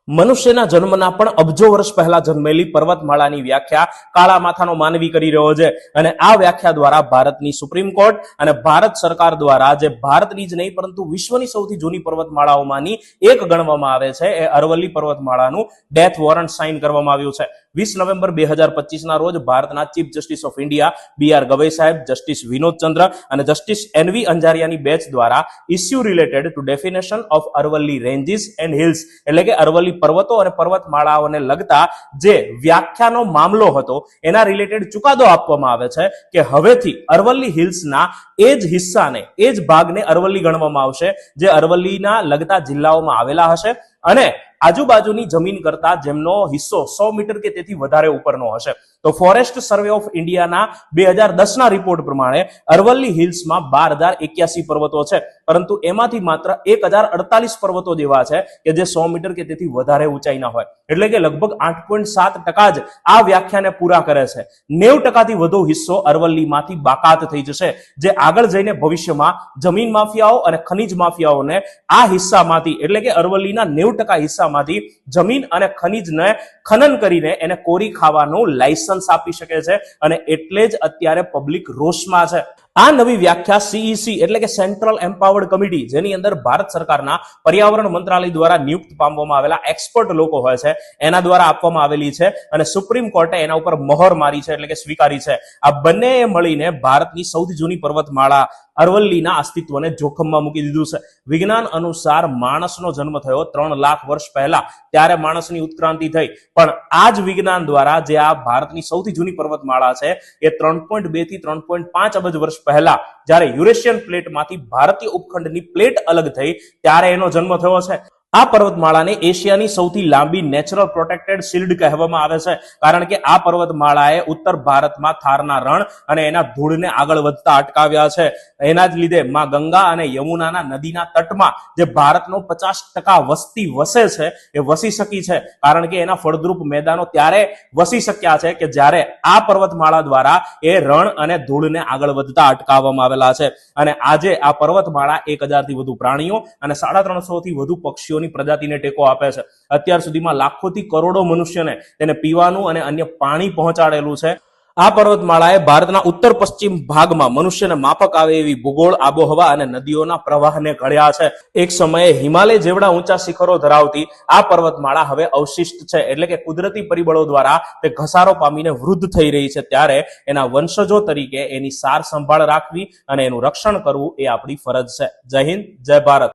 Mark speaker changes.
Speaker 1: મનુષ્યના જન્મના પણ અબજો વર્ષ પહેલા જન્મેલી પર્વતમાળાની વ્યાખ્યા કાળા માથાનો માનવી કરી રહ્યો છે અને આ વ્યાખ્યા દ્વારા ભારતની સુપ્રીમ કોર્ટ અને ભારત સરકાર દ્વારા જે ભારતની જ નહીં પરંતુ વિશ્વની સૌથી જૂની પર્વતમાળાઓમાંની એક ગણવામાં આવે છે એ અરવલ્લી પર્વતમાળાનું ડેથ વોરંટ સાઇન કરવામાં આવ્યું છે 20 નવેમ્બર 2025 ના રોજ ભારતના chief justice of India BR Gavai સાહેબ, જસ્ટિસ વિનોદ ચંદ્ર અને જસ્ટિસ NV અંજારિયાની બેચ દ્વારા issue related to definition of Aravalli ranges and hills એટલે કે અરવલ્લી પર્વતો અને પર્વતમાળાઓને લગતા જે વ્યાખ્યાનો મામલો હતો એના રિલેટેડ ચુકાદો આપવામાં આવે છે કે હવેથી અરવલ્લી હિલ્સના એ જ હિસ્સાને એ જ ભાગને અરવલ્લી ગણવામાં આવશે જે અરવલ્લીના લગતા જિલ્લાઓમાં આવેલા હશે અને આજુબાજુની જમીન કરતા જેમનો હિસ્સો 100 મીટર કે તેથી વધારે ઉપરનો હશે. તો ફોરેસ્ટ સર્વે ઓફ ઇન્ડિયાના 2010 ના રિપોર્ટ પ્રમાણે અરવલ્લી હિલ્સમાં 12,081 પર્વતો છે, પરંતુ એમાંથી માત્ર 1,048 પર્વતો જેવા છે કે જે 100 મીટર કે તેથી વધારે ઊંચાઈના હોય, એટલે કે લગભગ 8.7% જ આ વ્યાખ્યાને પૂરા કરે છે. 90% થી વધુ હિસ્સો અરવલ્લીમાંથી બાકાત થઈ જશે, જે આગળ જઈને ભવિષ્યમાં જમીન માફિયાઓ અને ખનીજ માફિયાઓને આ હિસ્સામાંથી એટલે કે અરવલ્લીના 90% હિસ્સામાંથી જમીન અને ખનીજને ખનન કરીને એને કોરી ખાવાનું લાયસન્સ આપી શકે છે અને એટલે જ અત્યારે પબ્લિક રોષમાં છે. આ નવી વ્યાખ્યા CEC એટલે કે સેન્ટ્રલ એમ્પાવર્ડ કમિટી, જેની અંદર ભારત સરકારના પર્યાવરણ મંત્રાલય દ્વારા નિયુક્ત પામવામાં આવેલા એક્સપર્ટ લોકો હોય છે, એના દ્વારા આપવામાં આવેલી છે અને સુપ્રીમ કોર્ટે એના ઉપર મહોર મારી છે એટલે કે સ્વીકારી છે. આ બંનેએ મળીને ભારતની સૌથી જૂની પર્વતમાળા અરવલ્લીના અસ્તિત્વને જોખમમાં મૂકી દીધું છે. વિજ્ઞાન અનુસાર માણસનો જન્મ થયો 3 લાખ વર્ષ પહેલા, ત્યારે માણસની ઉત્ક્રાંતિ થઈ, પણ આ જ વિજ્ઞાન દ્વારા જે આ ભારતની સૌથી જૂની પર્વતમાળા છે એ 3.2 થી 3.5 અબજ વર્ષ પહેલા જ્યારે યુરેશિયન પ્લેટમાંથી ભારતીય ઉપખંડની પ્લેટ અલગ થઈ ત્યારે એનો જન્મ થયો છે. આ પર્વતમાળાને એશિયાની સૌથી લાંબી નેચરલ પ્રોટેક્ટેડ શિલ્ડ કહેવામાં આવે છે, કારણ કે આ પર્વતમાળાએ ઉત્તર ભારતમાં થારના રણ અને એના ધૂળને આગળ વધતા અટકાવ્યા છે. એના જ લીધે માં ગંગા અને યમુનાના નદીના તટમાં જે ભારતનો 50% વસ્તી વસે છે એ વસી શકી છે, કારણ કે એના ફળદ્રુપ મેદાનો ત્યારે વસી શક્યા છે કે જ્યારે આ પર્વતમાળા દ્વારા એ રણ અને ધૂળને આગળ વધતા અટકાવવામાં આવેલા છે. અને આજે આ પર્વતમાળા 1000 થી વધુ પ્રાણીઓ અને 350 થી વધુ પક્ષીઓ પ્રજાતિને ટેકો આપે છે. અત્યાર સુધીમાં લાખોથી કરોડો મનુષ્યને તેને પીવાનું અને અન્ય પાણી પહોંચાડેલું છે. આ પર્વતમાળાએ ભારતના ઉત્તર પશ્ચિમ ભાગમાં મનુષ્યને માફક આવે એવી ભૂગોળ, આબોહવા અને નદીઓના પ્રવાહને ઘડ્યા છે. એક સમયે હિમાલય જેવડા ઊંચા શિખરો ધરાવતી આ પર્વતમાળા હવે અવશિષ્ટ છે, એટલે કે કુદરતી પરિબળો દ્વારા તે ઘસારો પામીને વૃદ્ધ થઈ રહી છે. ત્યારે એના વંશજો તરીકે એની સાર સંભાળ રાખવી અને એનું રક્ષણ કરવું એ આપણી ફરજ છે. જય હિન્દ, જય ભારત.